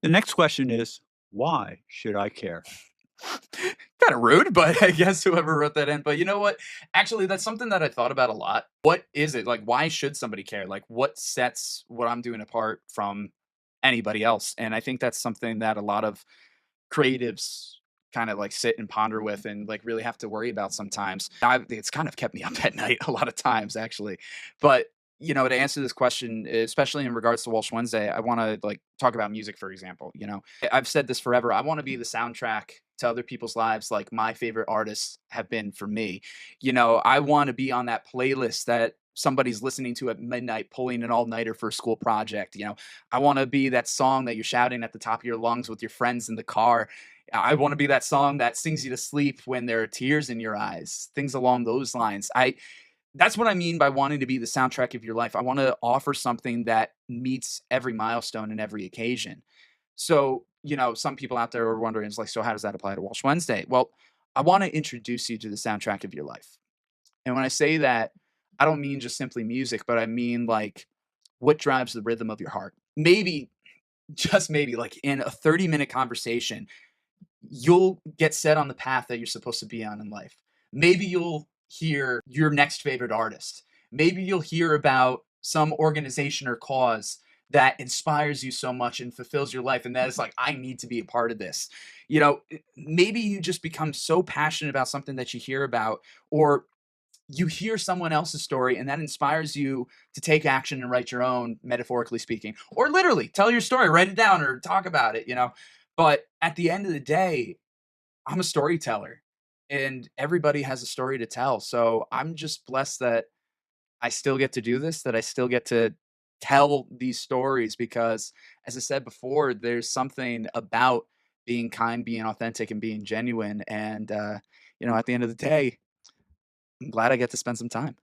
The next question is, why should I care? Kinda rude, but I guess whoever wrote that in. But you know what? Actually, that's something that I thought about a lot. What is it? Like, why should somebody care? Like, what sets what I'm doing apart from anybody else? And I think that's something that a lot of creatives kind of like sit and ponder with and like really have to worry about sometimes. It's kind of kept me up at night a lot of times, actually. But to answer this question, especially in regards to Walsh Wednesday, I want to like talk about music, for example. I've said this forever. I want to be the soundtrack to other people's lives, like my favorite artists have been for me. I want to be on that playlist that somebody's listening to at midnight, pulling an all nighter for a school project. I want to be that song that you're shouting at the top of your lungs with your friends in the car. I want to be that song that sings you to sleep when there are tears in your eyes, things along those lines. That's what I mean by wanting to be the soundtrack of your life. I want to offer something that meets every milestone and every occasion. So, some people out there are wondering, it's like, so how does that apply to Walsh Wednesday? Well, I want to introduce you to the soundtrack of your life. And when I say that, I don't mean just simply music, but I mean like what drives the rhythm of your heart. Maybe, just maybe, like in a 30-minute conversation, you'll get set on the path that you're supposed to be on in life. Maybe you'll hear your next favorite artist. Maybe you'll hear about some organization or cause that inspires you so much and fulfills your life. And that is like, I need to be a part of this. Maybe you just become so passionate about something that you hear about, or you hear someone else's story and that inspires you to take action and write your own, metaphorically speaking, or literally tell your story, write it down or talk about it. But at the end of the day, I'm a storyteller and everybody has a story to tell. So I'm just blessed that I still get to do this, that I still get to tell these stories because, as I said before, there's something about being kind, being authentic, and being genuine. And, at the end of the day, I'm glad I get to spend some time.